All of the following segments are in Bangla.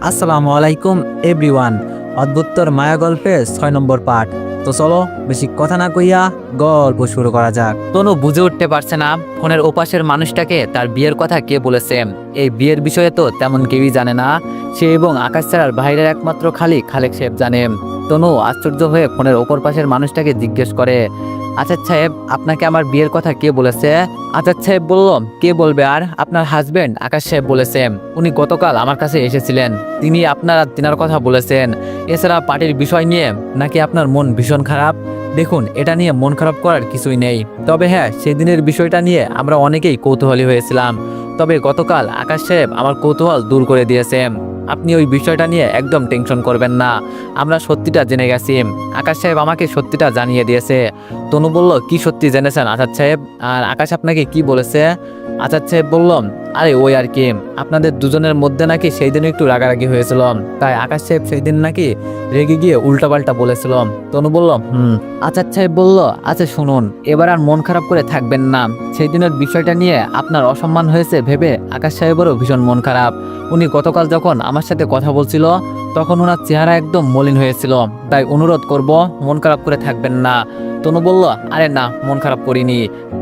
আসসালামু আলাইকুম এভরিওয়ান। অদ্ভুতর মায়া গল্পের 6 নম্বর পার্ট। তো চলো বেশি কথা না কইয়া গল্প শুরু করা যাক। তনু বুঝে উঠতে পারছে না ফোনের ওপাশের মানুষটাকে তার বিয়ের কথা কে বলেছে। এই বিয়ের বিষয়ে তো তেমন কেউই জানে না। সে এবং আকাশ ছাড়ার বাইরের একমাত্র খালেক সাহেব জানে। তনু আশ্চর্য হয়ে ফোনের ওপর পাশের মানুষটাকে জিজ্ঞেস করে, আজাদ সাহেব, আপনাকে আমার বিয়ের কথা কে বলেছে? আজাদ সাহেব বলল, কে বলবে আর, আপনার হাজবেন্ড আকাশ সাহেব বলেছে। উনি গতকাল আমার কাছে এসেছিলেন, তিনি আপনার আর তিনার কথা বলেছেন। এছাড়া পার্টির বিষয় নিয়ে নাকি আপনার মন ভীষণ খারাপ। দেখুন, এটা নিয়ে মন খারাপ করার কিছুই নেই, তবে হ্যাঁ, সেদিনের বিষয়টা নিয়ে আমরা অনেকেই কৌতূহলী হয়েছিলাম। তবে গতকাল আকাশ সাহেব আমার কৌতূহল দূর করে দিয়েছে। আপনি ওই বিষয়টা নিয়ে একদম টেনশন করবেন না, আমরা সত্যিটা জেনে গেছি। আকাশ সাহেব আমাকে সত্যিটা জানিয়ে দিয়েছে। তনু বলল, কি সত্যি জেনেছেন আজাদ সাহেব? আর আকাশ আপনাকে কি বলেছে? আজাদ সাহেব বলল, আরে ওই আর কি, আপনাদের দুজনের মধ্যে নাকি সেই দিন একটু রাগারাগি হয়েছিল, তাই আকাশ সাহেব সেই দিন নাকি রেগে গিয়ে উল্টাপাল্টা বলেছিল। তনু বলল, আজাদ সাহেব বলল, আচ্ছা শুনুন, এবার আর মন খারাপ করে থাকবেন না। সেই দিনের বিষয়টা নিয়ে আপনার অসম্মান হয়েছে ভেবে আকাশ সাহেবেরও ভীষণ মন খারাপ। উনি গতকাল যখন আমার সাথে কথা বলছিল তখন ওনার চেহারা একদম মলিন হয়েছিল, তাই অনুরোধ করব মন খারাপ করে থাকবেন না। তনু বলল, আরে না, মন খারাপ করিনি।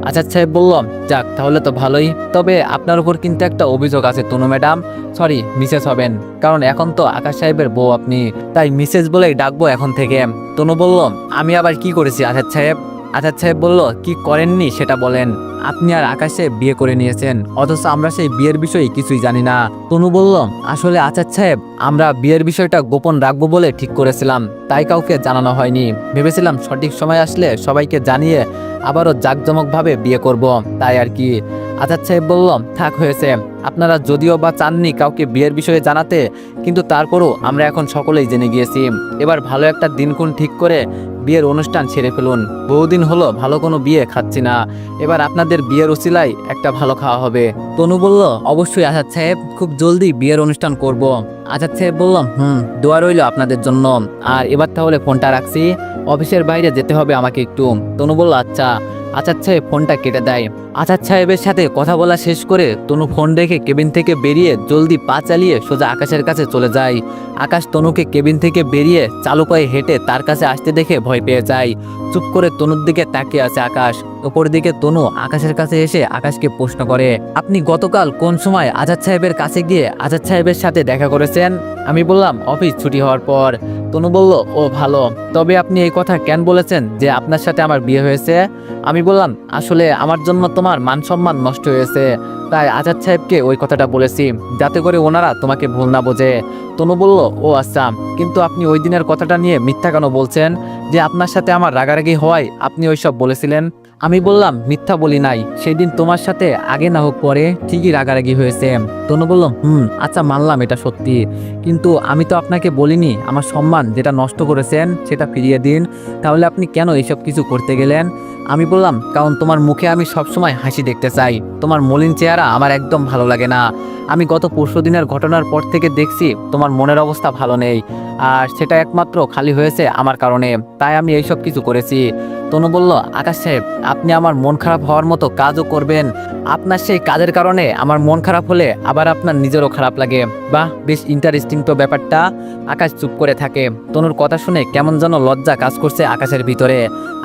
আজাদ সাহেব বলল, যাক তাহলে তো ভালোই। তবে আপনার উপর কিন্তু একটা অভিযোগ আছে তনু ম্যাডাম, সরি মিসেস হবেন, কারণ এখন তো আকাশ সাহেবের বউ আপনি, তাই মিসেস বলেই ডাকবো এখন থেকে। তনু বলল, আমি আবার কি করেছি আজাদ সাহেব? আজাদ সাহেব বলল, কি করেননি সেটা বলেন। আপনি আর আকাশ সাহেব বিয়ে করে নিয়েছেন, অথচ আমরা সেই বিয়ের বিষয়ে কিছুই জানি না। তনু বলল, আসলে আজাদ সাহেব, আমরা বিয়ের বিষয়টা গোপন রাখবো বলে ঠিক করেছিলাম, তাই কাউকে জানানো হয়নি। ভেবেছিলাম সঠিক সময় আসলে সবাইকে জানিয়ে আবারও জাঁকজমকভাবে বিয়ে করব, তাই আর কি। আজাদ সাহেব বলল, থাক হয়েছে, আপনারা যদিও বা চাননি কাউকে বিয়ের বিষয়ে জানাতে, কিন্তু তারপরও আমরা এখন সকলেই জেনে গিয়েছি। এবার ভালো একটা দিনক্ষণ ঠিক করে বিয়ের অনুষ্ঠান সেরে ফেলুন। বহুদিন হলো ভালো কোনো বিয়ে খাচ্ছি না, এবার আপনাদের বিয়ের উসিলায় একটা ভালো খাওয়া হবে। তনু বলল, অবশ্যই আজাদ সাহেব, খুব জলদি বিয়ের অনুষ্ঠান করব। আজাদ সাহেব বলল, দোয়া রইল আপনাদের জন্য। আর এবার তাহলে ফোনটা রাখছি, অফিসের বাইরে যেতে হবে আমাকে একটু। তনু বলল, আচ্ছা। আজাদ সাহেব ফোনটা কেটে দেয়। আজাদ সাহেবের সাথে কথা বলা শেষ করে তনু ফোন রেখে কেবিন থেকে বেরিয়ে জলদি পা চালিয়ে সোজা আকাশের কাছে চলে যায়। আকাশ তনুকে কেবিন থেকে বেরিয়ে চালু পায়ে হেঁটে তার কাছে আসতে দেখে ভয় পেয়ে যায়। চুপ করে তনুর দিকে তাকিয়ে আছে আকাশ। ওপর দিকে তনু আকাশের কাছে এসে আকাশকে প্রশ্ন করে, আপনি গতকাল কোন সময় আজাদ সাহেবের কাছে গিয়ে আজাদ সাহেবের সাথে দেখা করেছেন? আমি বললাম, অফিস ছুটি হওয়ার পর। তনু বলল, ও ভালো, তবে আপনি এই কথা কেন বলেছেন যে আপনার সাথে আমার বিয়ে হয়েছে? আমি বললাম, আসলে আমার জন্য তোমার মান সম্মান নষ্ট হয়েছে, তাই আজাদ সাহেবকে ওই কথাটা বলেছি, যাতে করে ওনারা তোমাকে ভুল না বোঝে। তনু বলল, ও আচ্ছা, কিন্তু আপনি ওই দিনের কথাটা নিয়ে মিথ্যা কেন বলছেন, যে আপনার সাথে আমার রাগারাগি হওয়ায় আপনি ওইসব বলেছিলেন? আমি বললাম, মিথ্যা বলি নাই, সেই দিন তোমার সাথে আগে না হোক পরে ঠিকই রাগারাগি হয়েছে। তনু বলল, আচ্ছা মানলাম এটা সত্যি, কিন্তু আমি তো আপনাকে বলিনি আমার সম্মান যেটা নষ্ট করেছেন সেটা ফিরিয়ে দিন, তাহলে আপনি কেন এইসব কিছু করতে গেলেন? আমি বললাম, কারণ তোমার মুখে আমি সবসময় হাসি দেখতে চাই, তোমার মলিন চেহারা আমার একদম ভালো লাগে না। আমি গত পরশু দিনের ঘটনার পর থেকে দেখছি তোমার মনের অবস্থা ভালো নেই, আর সেটা একমাত্র খালি হয়েছে আমার কারণে, তাই আমি এইসব কিছু করেছি। তনু বলল, আকাশ সাহেব, আপনি আমার মন খারাপ হওয়ার মতো কাজও করবেন? আপনার সেই কাজের কারণে আমার মন খারাপ হলে আবার আপনার নিজেরও খারাপ লাগে? বাহ, বেশ ইন্টারেস্টিং তো ব্যাপারটা। আকাশ চুপ করে থাকে। তনুর কথা শুনে কেমন যেন লজ্জা কাজ করছে আকাশের ভিতরে।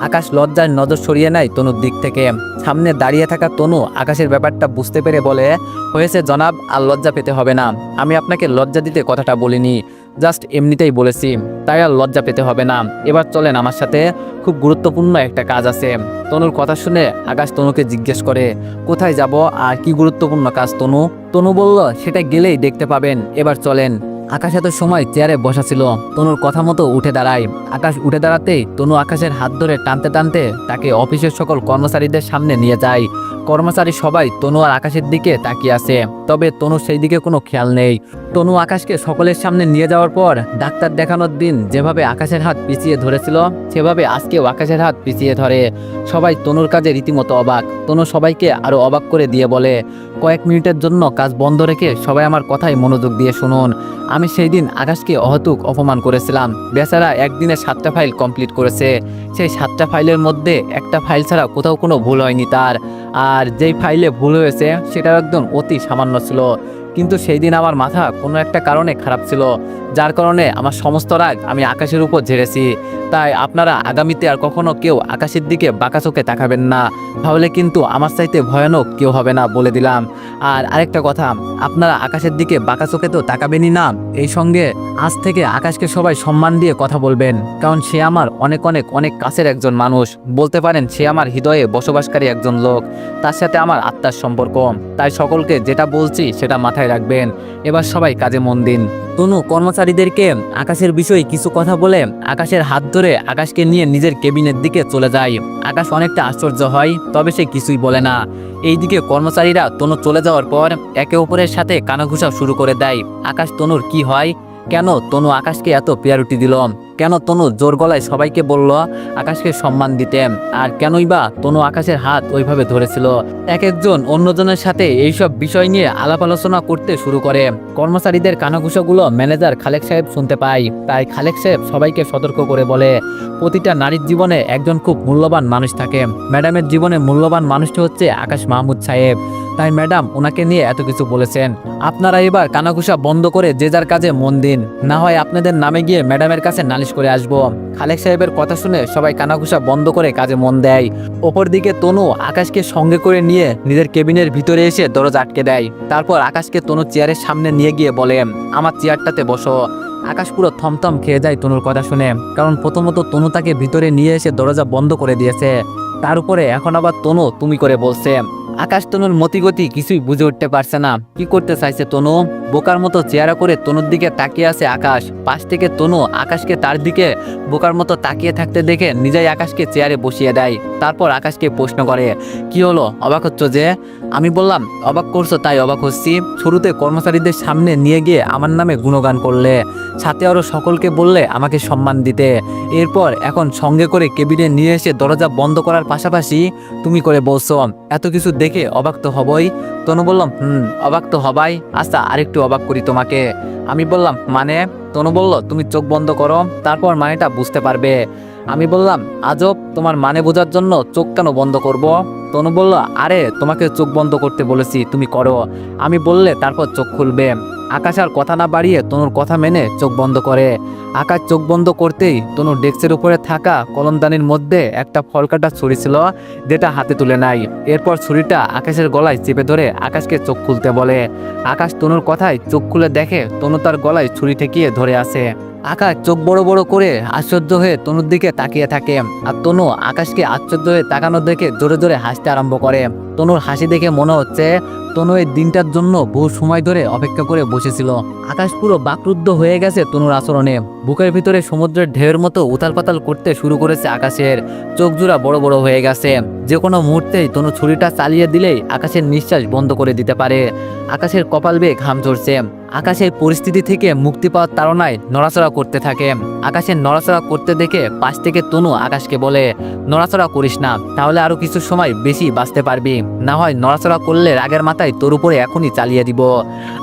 আকাশ লজ্জার নজর সরিয়ে নেয় তনুর দিক থেকে। সামনে দাঁড়িয়ে থাকা তনু আকাশের ব্যাপারটা বুঝতে পেরে বলে, হয়েছে জনাব, আর লজ্জা পেতে হবে না, আমি আপনাকে লজ্জা দিতে কথাটা বলিনি, জাস্ট এমনিতেই বলেছি, তাই আর লজ্জা পেতে হবে না। এবার চলেন আমার সাথে, খুব গুরুত্বপূর্ণ একটা কাজ আছে। তনুর কথা শুনে আকাশ তনুকে জিজ্ঞেস করে, কোথায় যাব আর কি গুরুত্বপূর্ণ কাজ তনু? তনু বলল, সেটা গেলেই দেখতে পাবেন, এবার চলেন। আকাশ এত সময় চেয়ারে বসা ছিল, তনুর কথা মতো উঠে দাঁড়ায়। আকাশ উঠে দাঁড়াতেই তনু আকাশের হাত ধরে টানতে টানতে তাকে অফিসের সকল কর্মচারীদের সামনে নিয়ে যায়। কর্মচারী সবাই তনু আর আকাশের দিকে তাকিয়ে আছে, তবে তনু সেই দিকে কোনো খেয়াল নেই। তনু আকাশকে সকলের সামনে নিয়ে যাওয়ার পর ডাক্তার দেখানোর দিন যেভাবে আকাশের হাত পিছিয়ে ধরেছিল সেভাবে আজকেও আকাশের হাত পিছিয়ে ধরে। সবাই তনুর কাজে রীতিমতো অবাক। তনু সবাইকে আরো অবাক করে দিয়ে বলে, কয়েক মিনিটের জন্য কাজ বন্ধ রেখে সবাই আমার কথায় মনোযোগ দিয়ে শুনুন। আমি সেই দিন আকাশকে অহেতুক অপমান করেছিলাম। বেচারা একদিনে 7টা ফাইল কমপ্লিট করেছে, সেই 7টা ফাইলের মধ্যে একটা ফাইল ছাড়া কোথাও কোনো ভুল হয়নি তার। আর যেই ফাইলে ভুল হয়েছে সেটা একদম অতি সামান্য ছিল, কিন্তু সেই দিন আমার মাথা কোনো একটা কারণে খারাপ ছিল, যার কারণে আমার সমস্ত রাগ আমি আকাশের উপর ঝেড়েছি। তাই আপনারা আগামীতে আর কখনো কেউ আকাশের দিকে বাঁকা চোখে তাকাবেন না, তাহলে কিন্তু আমার চাইতে ভয়ানক কেউ হবে না বলে দিলাম। আর আরেকটা কথা, আপনারা আকাশের দিকে বাঁকা চোখে তো তাকাবেনই না, এই সঙ্গে আজ থেকে আকাশকে সবাই সম্মান দিয়ে কথা বলবেন, কারণ সে আমার অনেক অনেক অনেক কাছের একজন মানুষ, বলতে পারেন সে আমার হৃদয়ে বসবাসকারী একজন লোক, তার সাথে আমার আত্মার সম্পর্ক। তাই সকলকে যেটা বলছি সেটা মাথায় রাখবেন। এবার সবাই কাজে মন দিন। তনু কর্মচারীদেরকে আকাশের বিষয়ে কিছু কথা বলে আকাশের হাত ধরে আকাশকে নিয়ে নিজের কেবিনের দিকে চলে যায়। আকাশ অনেকটা আশ্চর্য হয়, তবে সে কিছুই বলে না। এইদিকে কর্মচারীরা তনু চলে যাওয়ার পর একে অপরের সাথে কানাঘুষা শুরু করে দেয়। আকাশ তনুর কি হয়, কেন তনু আকাশকে এত প্রায়োরিটি দিল, কেন তনু জোর গলায় সবাইকে বলল আকাশকে সম্মান দিতে, আর কেনই বা তনু আকাশের হাত ওইভাবে ধরেছিল। এক একজন অন্যজনের সাথে এইসব বিষয় নিয়ে আলাপ আলোচনা করতে শুরু করে। কর্মচারীদের কানাঘুষাগুলো ম্যানেজার খালেক সাহেব শুনতে পায়। তাই খালেক সাহেব সবাইকে সতর্ক করে বলে, প্রতিটা নারীর জীবনে একজন খুব মূল্যবান মানুষ থাকে। ম্যাডামের জীবনে মূল্যবান মানুষটি হচ্ছে আকাশ মাহমুদ সাহেব, তাই ম্যাডাম ওনাকে নিয়ে এত কিছু বলেছেন। আপনারা এবার কানাঘুষা বন্ধ করে যে যার কাজে মন দিন, না হয় আপনাদের নামে গিয়ে ম্যাডামের কাছে নালিশ করে আসবো। খালেক সাহেবের কথা শুনে সবাই কানাঘুষা বন্ধ করে কাজে মন দেয়। অপরদিকে তনু আকাশকে সঙ্গে করে নিয়ে নিজের কেবিনের ভিতরে এসে দরজা আটকে দেয়। তারপর আকাশকে তনু চেয়ারের সামনে নিয়ে গিয়ে বলে, আমার চেয়ারটাতে বসো। আকাশ পুরো থমথম খেয়ে যায় তনুর কথা শুনে, কারণ প্রথমত তনু তাকে ভিতরে নিয়ে এসে দরজা বন্ধ করে দিয়েছে, তার উপরে এখন আবার তনু তুমি করে বলছে। আকাশ তনুর মতিগতি কিছুই বুঝে উঠতে পারছে না, কি করতে চাইছে তনু। বোকার মতো চেহারা করে তনুর দিকে তাকিয়ে আছে আকাশ। পাশ থেকে তনু আকাশকে তার দিকে বোকার মতো তাকিয়ে থাকতে দেখে নিজেই আকাশকে চেয়ারে বসিয়ে দেয়। তারপর আকাশকে প্রশ্ন করে, কি হলো, অবাক হচ্ছ যে? আমি বললাম, অবাক করছো তাই অবাক হচ্ছি। শুরুতে কর্মচারীদের সামনে নিয়ে গিয়ে আমার নামে গুণগান করলে, সাথে আরও সকলকে বললে আমাকে সম্মান দিতে, এরপর এখন সঙ্গে করে কেবিনে নিয়ে এসে দরজা বন্ধ করার পাশাপাশি তুমি করে বলছো। এত কিছু দেখে অবাক তো হবই। তনু বললাম, অবাক তো হবাই, আচ্ছা আরেকটু অবাক করি তোমাকে। আমি বললাম, মানে? তনু বলল, তুমি চোখ বন্ধ করো, তারপর মানেটা বুঝতে পারবে। আমি বললাম, আজব, তোমার মানে বোঝার জন্য চোখ কেন বন্ধ করব? তনু বলল, আরে তোমাকে চোখ বন্ধ করতে বলেছি, তুমি করো। আমি বললে তারপর চোখ খুলবে। আকাশ আর কথা না বাড়িয়ে তনুর কথা মেনে চোখ বন্ধ করে। আকাশ চোখ বন্ধ করতেই তনুর ডেস্কের উপরে থাকা কলমদানির মধ্যে একটা ফলকাটা ছুরি ছিল, যেটা হাতে তুলে নেয়। এরপর ছুরিটা আকাশের গলায় চেপে ধরে আকাশকে চোখ খুলতে বলে। আকাশ তনুর কথায় চোখ খুলে দেখে তনু তার গলায় ছুরি ঠেকিয়ে ধরে আছে। আকাশ চোখ বড় বড় করে আশ্চর্য হয়ে তনুর দিকে তাকিয়ে থাকে, আর তনু আকাশকে আশ্চর্য হয়ে তাকানো দেখে জোরে জোরে হাসতে আরম্ভ করে। তনুর হাসি দেখে মনে হচ্ছে তনু এই দিনটার জন্য বহু সময় ধরে অপেক্ষা করে বসেছিল। আকাশ পুরো বাকরুদ্ধ হয়ে গেছে তনুর আচরণে। বুকের ভিতরে সমুদ্রের ঢেউয়ের মতো উথাল পাতাল করতে শুরু করেছে আকাশের। চোখ জোড়া বড় বড় হয়ে গেছে। যে কোনো মুহূর্তেই তনু ছুরিটা চালিয়ে দিলেই আকাশের নিঃশ্বাস বন্ধ করে দিতে পারে। আকাশের কপাল বেয়ে ঘাম ঝরছে। আকাশের পরিস্থিতি থেকে মুক্তি পাওয়ার তাড়নায় নড়াচড়া করতে থাকে। আকাশের নড়াচড়া করতে দেখে পাশ থেকে তনু আকাশকে বলে, নড়াচড়া করিস না, তাহলে আরো কিছু সময় বেশি বাঁচতে পারবি, না হয় নড়াচড়া করলে রাগের মাথায় তোর উপরে এখনই চালিয়ে দিব।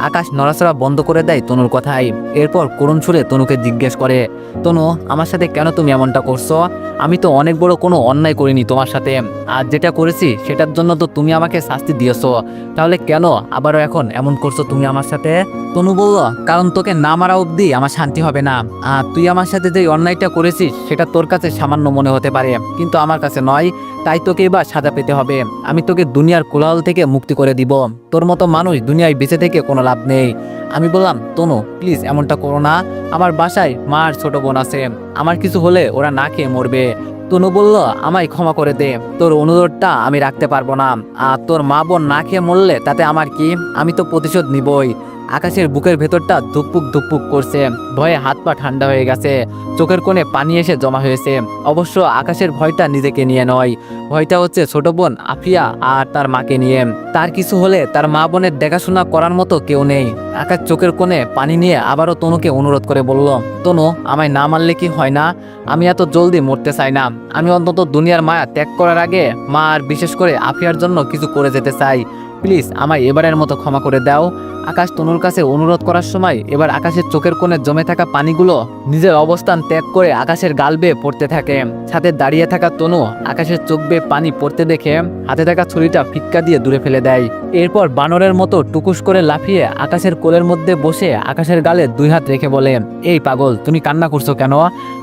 আকাশ নড়াচড়া বন্ধ করে দেয় তনুর কথায়। এরপর করুণ সুরে তনুকে জিজ্ঞেস করে, তনু, আমার সাথে কেন তুমি এমনটা করছো? আমি তো অনেক বড় কোনো অন্যায় করিনি তোমার সাথে, আর যেটা করেছি সেটার জন্য তো তুমি আমাকে শাস্তি দিয়েছো, তাহলে কেন আবারও এখন এমন করছো তুমি আমার সাথে? তনু বলল, কারণ তোকে না মারা অবধি আমার শান্তি হবে না। আর তুই আমার সাথে যে অন্যায়টা করেছিস সেটা তোর কাছে সামান্য মনে হতে পারে, কিন্তু আমার কাছে নয়, তাই তোকে এবার সাজা পেতে হবে। আমি তোকে দুনিয়ার কোলাহল থেকে মুক্তি করে দিব। তোর মতো মানুষ দুনিয়ায় বেঁচে থেকে কোনো লাভ নেই। আমি বললাম, তনু প্লিজ এমনটা করো না, আমার বাসায় মা আর ছোট বোন আছে, আমার কিছু হলে ওরা না খেয়ে মরবে। তনু বলল, আমায় ক্ষমা করে দে, তোর অনুরোধটা আমি রাখতে পারবো না, আর তোর মা বোন না খেয়ে মরলে তাতে আমার কি, আমি তো প্রতিশোধ নিবই। আকাশের বুকের ভেতরটা ধুকপুক ধুকপুক করছে, ভয়ে হাত পা ঠান্ডা হয়ে গেছে, চোখের কোণে পানি এসে জমা হয়েছে। অবশ্য আকাশের ভয়টা নিজেকে নিয়ে নয়, ভয়টা হচ্ছে ছোট বোন আফিয়া আর তার মাকে নিয়ে। তার কিছু হলে তার মা বোনের দেখাশোনা করার মতো কেউ নেই। আকাশ চোখের কোণে পানি নিয়ে আবারও তনুকে অনুরোধ করে বলল, তনু, আমায় না মারলে কি হয় না? আমি এত জলদি মরতে চাই না, আমি অন্তত দুনিয়ার মায়া ত্যাগ করার আগে মা আর বিশেষ করে আফিয়ার জন্য কিছু করে যেতে চাই। প্লিজ আমায় এবারের মতো ক্ষমা করে দাও। আকাশ তনুর কাছে অনুরোধ করার সময় এবার আকাশের চোখের কোণে জমে থাকা পানিগুলো নিজের অবস্থান ত্যাগ করে আকাশের গাল বেয়ে পড়তে থাকে। সাথে দাঁড়িয়ে থাকা তনু আকাশের চোখ বেয়ে পানি পড়তে দেখে হাতে থাকা ছুরিটা ফিক্কা দিয়ে দূরে ফেলে দেয়। এরপর বানরের মতো টুকুস করে লাফিয়ে আকাশের কোলের মধ্যে বসে আকাশের গালে 2 হাত রেখে বলে, এই পাগল, তুমি কান্না করছো কেন?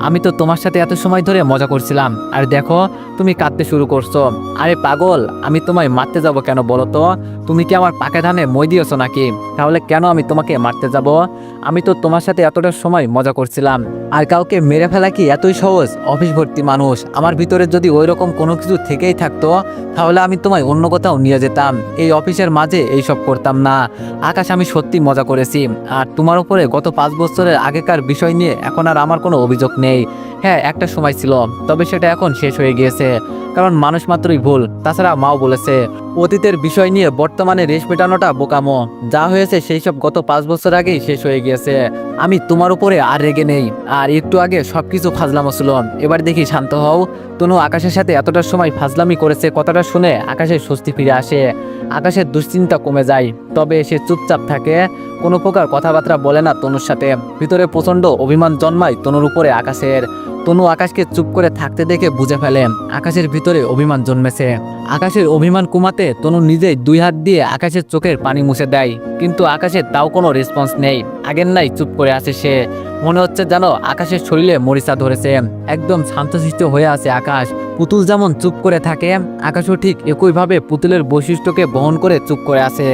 আমি তো তোমার সাথে এত সময় ধরে মজা করছিলাম, আর দেখো তুমি কাঁদতে শুরু করছো। আরে পাগল, আমি তোমায় মারতে যাব কেন বলো তো? তুমি কি আমার পাকে ধানে মই দিয়েছো নাকি? তাহলে কেন আমি তোমাকে মারতে যাব? আমি তো তোমার সাথে এতটা সময় মজা করছিলাম। আর কাউকে মেরে ফেলা কি এতই সহজ? অফিস ভর্তি মানুষ, আমার ভিতরে যদি ওই রকম কোনো কিছু থেকেই থাকতো তাহলে আমি তোমায় অন্য কোথাও নিয়ে যেতাম। এই অফিসের মাঝে এইসব করতাম না। আকাশ, আমি সত্যি মজা করেছি। আর তোমার উপরে গত 5 বছরের আগেকার বিষয় নিয়ে এখন আর আমার কোনো অভিযোগ নেই। হ্যাঁ, একটা সময় ছিল, তবে সেটা এখন শেষ হয়ে গিয়েছে, কারণ মানুষ মাত্রই ভুল। তাছাড়া মাও বলেছে, অতীতের বিষয় নিয়ে বর্তমানে রেশ মেটানোটা বোকামো। যা হয়েছে সেই সব গত 5 বছর আগেই শেষ হয়ে গিয়েছে। আমি তোমার উপরে আর রেগে নেই। আর একটু আগে সবকিছু ফাজলামো ছিল, এবার দেখি শান্ত হও। তনু আকাশের সাথে এতটা সময় ফাজলামি করেছে, কথাটা শুনে আকাশের স্বস্তি ফিরে আসে। আকাশের দুশ্চিন্তা কমে যায়, তবে সে চুপচাপ থাকে, কোনো প্রকার কথাবার্তা বলে না তনুর সাথে। ভিতরে প্রচণ্ড অভিমান জন্মায় তনুর উপরে আকাশের। তনু আকাশকে চুপ করে থাকতে দেখে বুঝে ফেলে আকাশের ভিতরে অভিমান জন্মেছে। আকাশের অভিমান কমাতে তনু নিজেই 2 হাত দিয়ে আকাশের চোখের পানি মুছে দেয়, কিন্তু আকাশের তাও কোনো রেসপন্স নেই। আগের নাই চুপ করে আছে সে। মনে হচ্ছে যেন আকাশের শরীরে মরিচা ধরেছে। একদম শান্তশিষ্ট হয়ে আছে আকাশ। পুতুল যেমন চুপ করে থাকে, আকাশও ঠিক একইভাবে পুতুলের বৈশিষ্ট্যকে বহন করে চুপ করে আছে।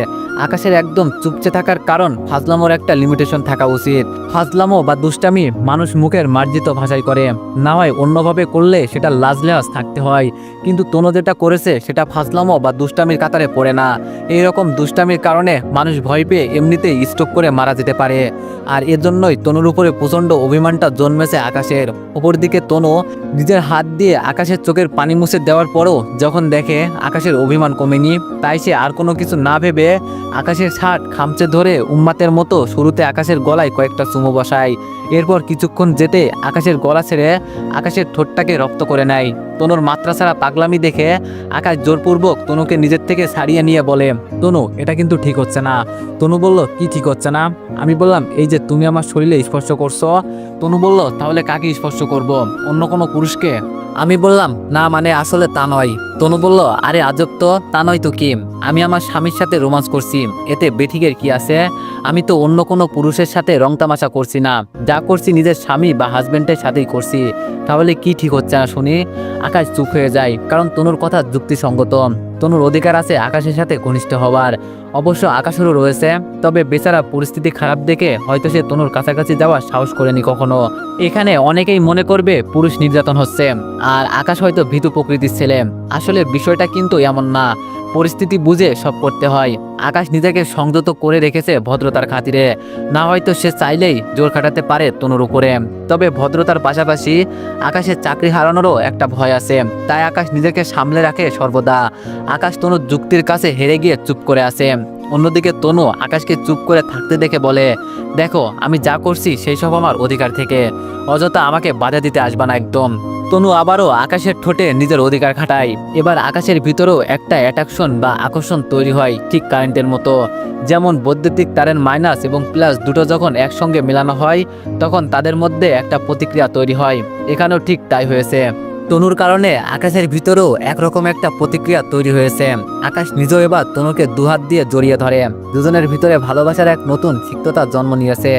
আকাশের একদম চুপচে থাকার কারণ ফাজলামোর একটা লিমিটেশন থাকা উচিত। ফাজলামো বা দুষ্টামি মানুষ মুখের মার্জিত ভাষায় করে, না হয় অন্যভাবে করলে সেটা লাজলেহাজ থাকতে হয়। কিন্তু তনু যেটা করেছে সেটা ফাজলামো বা দুষ্টামির কাতারে পড়ে না। এইরকম দুষ্টামির কারণে মানুষ ভয় পেয়ে এমনিতেই স্ট্রোক করে মারা যেতে পারে। আর এর জন্যই তনুর উপরে প্রচণ্ড অভিমানটা জন্মেছে আকাশের। অপরদিকে তনু নিজের হাত দিয়ে আকাশের চোখের পানি মুছে দেওয়ার পরও যখন দেখে আকাশের অভিমান কমেনি, তাই সে আর কোনো কিছু না ভেবে আকাশের শার্ট খামচে ধরে উম্মাতের মতো শুরুতে আকাশের গলায় কয়েকটা চুমু বসায়। এরপর কিছুক্ষণ যেতে আকাশের গলা ছেড়ে আকাশের ঠোঁটটাকে রপ্ত করে নেয়। তনুর মাত্রা ছাড়া পাগলামি দেখে আকাশ জোরপূর্বক তনুকে নিজের থেকে ছাড়িয়ে নিয়ে বলে, তনু, এটা কিন্তু ঠিক হচ্ছে না। তনু বলল, কি ঠিক হচ্ছে না? আমি বললাম, এই যে তুমি আমার শরীরে স্পর্শ করছো। তনু বলল, তাহলে কাকে স্পর্শ করব? অন্য কোনো পুরুষকে? আমি বললাম, না মানে আসলে তা নয়। তনু বলল, আরে আজব তো, তা নয় তো কি? আমি আমার স্বামীর সাথে রোমান্স করছি, এতে বেঠিকের কি আছে? আমি তো অন্য কোনো পুরুষের সাথে রং তামাশা করছি না, যা করছি নিজের স্বামী বা হাজবেন্ডের সাথেই করছি। তাহলে কি ঠিক হচ্ছে না শুনি? আকাশ চুপ হয়ে যায়, কারণ তনুর কথা যুক্তিসঙ্গত। তনুর অধিকার আছে আকাশের সাথে ঘনিষ্ঠ হওয়ার। অবশ্য আকাশেরও রয়েছে, তবে বেচারা পরিস্থিতি খারাপ দেখে হয়তো সে তনুর কাছাকাছি যাওয়ার সাহস করেনি কখনো। এখানে অনেকেই মনে করবে পুরুষ নির্যাতন হচ্ছে, আর আকাশ হয়তো ভীতু প্রকৃতির ছেলে। আসলে বিষয়টা কিন্তু এমন না, পরিস্থিতি বুঝে সব করতে হয়। আকাশ নিজেকে সংযত করে রেখেছে ভদ্রতার খাতিরে, না হয়তো সে চাইলেই জোর খাটাতে পারে তনুর উপরে। তবে ভদ্রতার পাশাপাশি আকাশের চাকরি হারানোরও একটা ভয় আছে, তাই আকাশ নিজেকে সামলে রাখে সর্বদা। আকাশ তনুর যুক্তির কাছে হেরে গিয়ে চুপ করে আছে। অন্যদিকে তনু আকাশকে চুপ করে থাকতে দেখে বলে, দেখো, আমি যা করছি সেই সব আমার অধিকার থেকে, অযথা আমাকে বাধা দিতে আসবা না একদম। তনু আবারও আকাশের ঠোঁটে নিজের অধিকার খাটায়। এবার আকাশের ভিতরেও একটা অ্যাট্রাকশন বা আকর্ষণ তৈরি হয়, ঠিক কারেন্টের মতো। যেমন বৈদ্যুতিক তারের মাইনাস এবং প্লাস দুটো যখন একসঙ্গে মেলানো হয় তখন তাদের মধ্যে একটা প্রতিক্রিয়া তৈরি হয়। এখানেও ঠিক তাই হয়েছে। তনুর কারণে আকাশের ভিতরেও একরকম একটা প্রতিক্রিয়া তৈরি হয়েছে। আকাশ নিজেও এবার তনুকে 2 হাত দিয়ে জড়িয়ে ধরে। দুজনের ভিতরে ভালোবাসার এক নতুন সিক্ততার জন্ম নিয়েছে।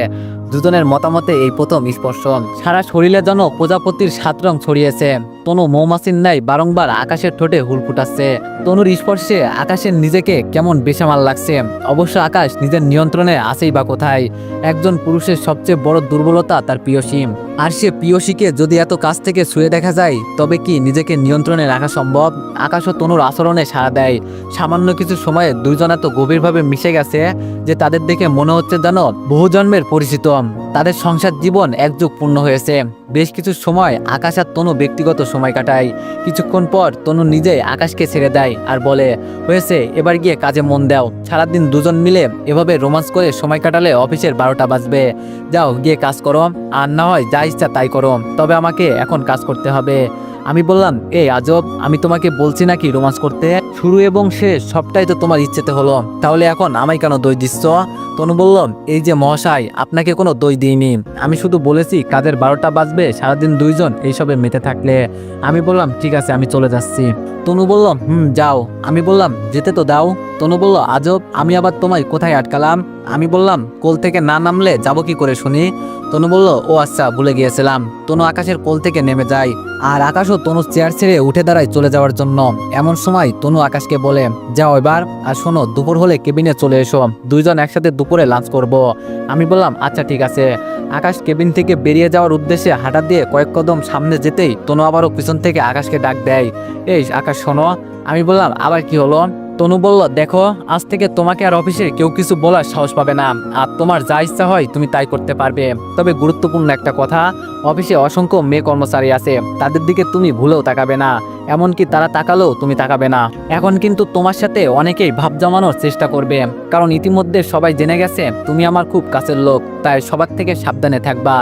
দুজনের মতামতে এই প্রথম স্পর্শ। সারা শরীরে যেন প্রজাপতির 7 রং ছড়িয়েছে। তনু মৌমাছির ন্যায় বারংবার আকাশের ঠোঁটে হুল ফুটাচ্ছে। তনুর স্পর্শে আকাশের নিজেকে কেমন বেসামাল লাগছে। অবশ্য আকাশ নিজের নিয়ন্ত্রণে আছেই বা কোথায়? একজন পুরুষের সবচেয়ে বড় দুর্বলতা তার প্রিয়সী। আর সে প্রিয়সীকে যদি এত কাছ থেকে ছুঁয়ে দেখা যায় তবে কি নিজেকে নিয়ন্ত্রণে রাখা সম্ভব? আকাশ ও তনুর আচরণে সাড়া দেয়। সামান্য কিছু সময়ে দুইজন এত গভীরভাবে মিশে গেছে যে তাদের দেখে মনে হচ্ছে যেন বহু জন্মের পরিচিত। তাদের সংসার জীবন এক যুগ পূর্ণ হয়েছে। বেশ কিছু সময় আকাশ আর তনু ব্যক্তিগত সময় কাটায়। কিছুক্ষণ পর তনু নিজেই আকাশকে ছেড়ে দেয় আর বলে, হয়েছে, এবার গিয়ে কাজে মন দাও। সারাদিন দুজন মিলে এভাবে রোমান্স করে সময় কাটালে অফিসের 12টা বাজবে। যাও, গিয়ে কাজ করো, আর না হয় যা ইচ্ছা তাই করো, তবে আমাকে এখন কাজ করতে হবে। আমি বললাম, এই আজব, আমি তোমাকে বলছি নাকি রোমান্স করতে? শুরু এবং শেষ সবটাই তো তোমার ইচ্ছেতে হলো, তাহলে এখন আমায় কেন দই দিচ্ছ? তনু বলল, এই যে মহাশয়, আপনাকে কোনো দই দিইনি, আমি শুধু বলেছি কাদের 12টা বাজবে সারাদিন দুইজন এইসবে মেতে থাকলে। আমি বললাম ঠিক আছে, আমি চলে যাচ্ছি। তনু বলল, যাও। আমি বললাম যেতে তো দাও। তনু বলল, আজব, আমি আবার তোমায় কোথায় আটকালাম? আমি বললাম, কোল থেকে না নামলে যাব কি করে শুনি? তনু বলল, ও আচ্ছা, ভুলে গিয়েছিলাম। তনু আকাশের কোল থেকে নেমে যায়, আর আকাশও তনুর চেয়ার ছেড়ে উঠে দাঁড়ায় চলে যাওয়ার জন্য। এমন সময় তনু আকাশকে বলে, যাও এবার, আর শোনো, দুপুর হলে কেবিনে চলে এসো, দুইজন একসাথে দুপুরে লাঞ্চ করব। আমি বললাম আচ্ছা ঠিক আছে। আকাশ কেবিন থেকে বেরিয়ে যাওয়ার উদ্দেশ্যে হাঁটা দিয়ে কয়েক কদম সামনে যেতেই তনু আবারও পিছন থেকে আকাশকে ডাক দেয়, এই আকাশ শোনো। আমি বললাম, আবার কি হলো? তনু বলল, দেখো, আজ থেকে তোমাকে আর অফিসে কেউ কিছু বলার সাহস পাবে না, আর তোমার যা ইচ্ছা হয় তুমি তাই করতে পারবে। তবে গুরুত্বপূর্ণ একটা কথা, অফিসে অসংখ্য মেয়ে কর্মচারী আছে, তাদের দিকে তুমি ভুলেও তাকাবে না, এমনকি তারা তাকালেও তুমি তাকাবে না। এখন কিন্তু তোমার সাথে অনেকেই ভাব জমানোর চেষ্টা করবে, কারণ ইতিমধ্যে সবাই জেনে গেছে তুমি আমার খুব কাছের লোক, তাই সবার থেকে সাবধানে থাকবা,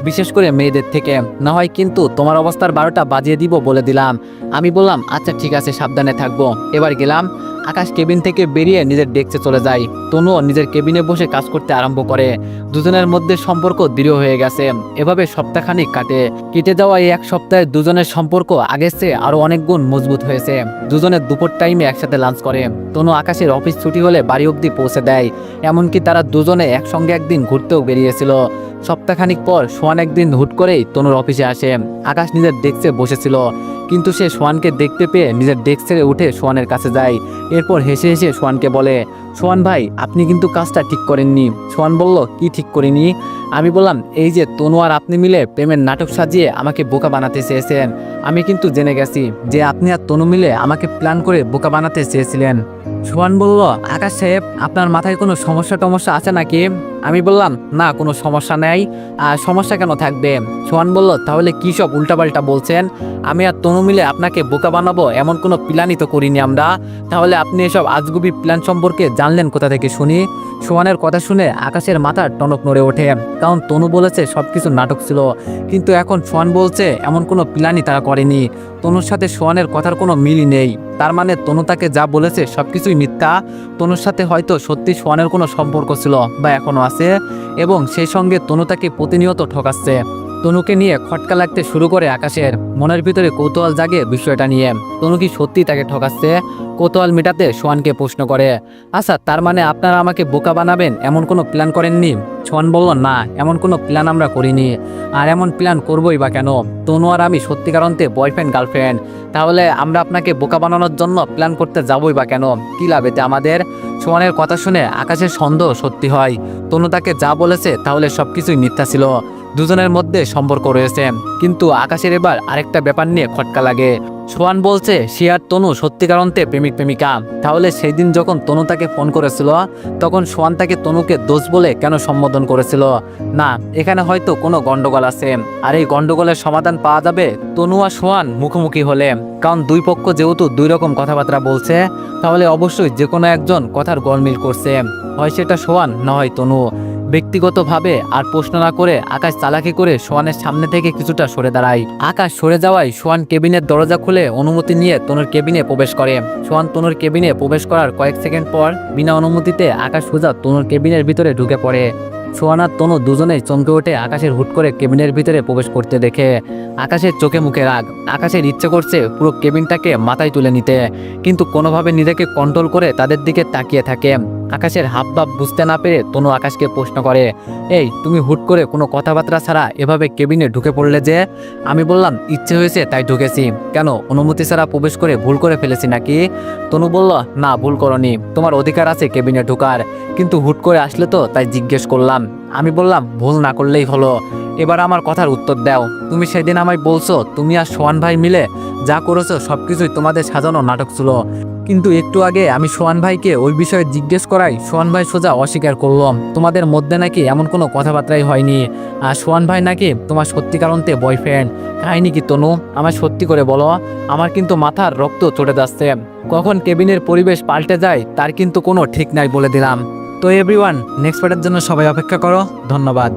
বিশেষ করে মেয়েদের থেকে, না হয় কিন্তু তোমার অবস্থার 12টা বাজিয়ে দিব বলে দিলাম। আমি বললাম আচ্ছা ঠিক আছে, সাবধানে থাকবো। এবার গেলাম। আকাশ কেবিন থেকে বেরিয়ে নিজের ডেস্কে চলে যায়। তনুও নিজের কেবিনে বসে কাজ করতে আরম্ভ করে। দুজনের মধ্যে সম্পর্ক দৃঢ় হয়ে গেছে। এভাবে সপ্তাহখানিক কাটে। কেটে যাওয়া এই এক সপ্তাহে দুজনের সম্পর্ক আগের চেয়ে আরো অনেক গুণ মজবুত হয়েছে। দুজনের দুপুর টাইমে একসাথে লাঞ্চ করে। তনু আকাশের অফিস ছুটি হলে বাড়ি অবধি পৌঁছে দেয়। এমনকি তারা দুজনে একসঙ্গে একদিন ঘুরতেও বেরিয়েছিল। সপ্তাহখানিক পর সোহান একদিন হুট করেই তনুর অফিসে আসে। আকাশ নিজের ডেস্কে বসেছিল, কিন্তু সে সোহানকে দেখতে পেয়ে নিজের ডেস্ক ছেড়ে উঠে সোহানের কাছে যায়। এরপর হেসে হেসে সোহানকে বলে, সোহান ভাই, আপনি কিন্তু কাজটা ঠিক করেননি। সোহান বলল, কি ঠিক করিনি? আমি বললাম, এই যে তনু আর আপনি মিলে প্রেমের নাটক সাজিয়ে আমাকে বোকা বানাতে চেয়েছেন। আমি কিন্তু জেনে গেছি যে আপনি আর তনু মিলে আমাকে প্ল্যান করে বোকা বানাতে চেয়েছিলেন। সোহান বলল, আকাশ সাহেব, আপনার মাথায় কোনো সমস্যা আছে নাকি? আমি বললাম, না, কোনো সমস্যা নেই। আর সমস্যা কেন থাকবে? সোহান বলল, তাহলে কী সব উল্টাপাল্টা বলছেন? আমি আর তনু মিলে আপনাকে বোকা বানাবো এমন কোনো প্ল্যানই তো করিনি আমরা। তাহলে আপনি এসব আজগুবি প্ল্যান সম্পর্কে জানলেন কোথা থেকে শুনি? সোহানের কথা শুনে আকাশের মাথার টনক নড়ে ওঠে, কারণ তনু বলেছে সবকিছু নাটক ছিল, কিন্তু এখন সোহান বলছে এমন কোনো প্ল্যানই তারা করেনি। তনুর সাথে সোহানের কথার কোনো মিলই নেই। তার মানে তনু তাকে যা বলেছে সবকিছুই মিথ্যা। তনুর সাথে হয়তো সত্যি সোহানের কোনো সম্পর্ক ছিল বা এখনো আছে, এবং সেই সঙ্গে তনু তাকে প্রতিনিয়ত ঠকাচ্ছে। তনুকে নিয়ে খটকা লাগতে শুরু করে আকাশের। মনের ভিতরে কৌতূহল জাগে বিষয়টা নিয়ে, তনু কি সত্যি তাকে ঠকাচ্ছে? কৌতূহল মেটাতে সোহানকে প্রশ্ন করে, আচ্ছা, তার মানে আপনারা আমাকে বোকা বানাবেন এমন কোনো প্ল্যান করেননি? সোহান বলল, না, এমন কোনো প্ল্যান আমরা করিনি, আর এমন প্ল্যান করবোই বা কেন? তনু আর আমি সত্যিকার অন্তে বয়ফ্রেন্ড গার্লফ্রেন্ড, তাহলে আমরা আপনাকে বোকা বানানোর জন্য প্ল্যান করতে যাবোই বা কেন? কী লাভ এতে আমাদের? সোহানের কথা শুনে আকাশের সন্দেহ সত্যি হয়। তনু তাকে যা বলেছে তাহলে সবকিছুই মিথ্যা ছিল। দুজনের মধ্যে সম্পর্ক রয়েছে, কিন্তু আকাশের এবার আরেকটা ব্যাপার নিয়ে খটকা লাগে। সোহান বলছে সে আর তনু সত্যিকার অন্তে প্রেমিক প্রেমিকা। তাহলে সেই দিন যখন তনু তাকে ফোন করেছিল, তখন সোহান তাকে তনুকে দোষ বলে কেন সম্বোধন করেছিল? না, এখানে হয়তো কোনো গন্ডগোল আছে, আর এই গন্ডগোলের সমাধান পাওয়া যাবে তনু আর সোহান মুখোমুখি হলে। কারণ দুই পক্ষ যেহেতু দুই রকম কথাবার্তা বলছে, তাহলে অবশ্যই যে কোনো একজন কথার গরমিল করছে, হয় সেটা সোহান না হয় তনু। ব্যক্তিগতভাবে আর প্রশ্ন না করে আকাশ চালাকি করে সোহানের সামনে থেকে কিছুটা সরে দাঁড়ায়। আকাশ সরে যাওয়ায় সোহান কেবিনের দরজা খুলে অনুমতি নিয়ে তনুর কেবিনে প্রবেশ করে। সোহান তনুর কেবিনে প্রবেশ করার কয়েক সেকেন্ড পর বিনা অনুমতিতে আকাশ সোজা তনুর কেবিনের ভিতরে ঢুকে পড়ে। সোহান আর তনু দুজনেই চমকে ওঠে আকাশের হুট করে কেবিনের ভিতরে প্রবেশ করতে দেখে। আকাশের চোখে মুখে রাগ। আকাশের ইচ্ছে করছে পুরো কেবিনটাকে মাথায় তুলে নিতে, কিন্তু কোনোভাবে নিজেকে কন্ট্রোল করে তাদের দিকে তাকিয়ে থাকে। আকাশের হাবভাব বুঝতে না পেরে তনু আকাশকে প্রশ্ন করে, এই, তুমি হুট করে কোনো কথাবার্তা ছাড়া এভাবে কেবিনে ঢুকে পড়লে যে? আমি বললাম, ইচ্ছে হয়েছে তাই ঢুকেছি। কেন, অনুমতি ছাড়া প্রবেশ করে ভুল করে ফেলেছি নাকি? তনু বলল, না, ভুল করনি, তোমার অধিকার আছে কেবিনে ঢোকার, কিন্তু হুট করে আসলে তো তাই জিজ্ঞেস করলাম। আমি বললাম, ভুল না করলেই হলো। এবার আমার কথার উত্তর দাও। তুমি সেদিন আমায় বলছো তুমি আর সোহান ভাই মিলে যা করেছো সবকিছুই তোমাদের সাজানো নাটক ছিল, কিন্তু একটু আগে আমি সোহান ভাইকে ওই বিষয়ে জিজ্ঞেস করাই সোহান ভাই সোজা অস্বীকার করলাম তোমাদের মধ্যে নাকি এমন কোনো কথাবার্তাই হয়নি, আর সোহান ভাই নাকি তোমার সত্যিকার অন্তে বয়ফ্রেন্ড। কাহিনী কি তনু? আমার সত্যি করে বলো, আমার কিন্তু মাথার রক্ত চড়ে যাচ্ছে। কখন কেবিনের পরিবেশ পাল্টে যায় তার কিন্তু কোনো ঠিক নাই বলে দিলাম। তো এভরিওয়ান, নেক্সট পার্টের জন্য সবাই অপেক্ষা করো। ধন্যবাদ।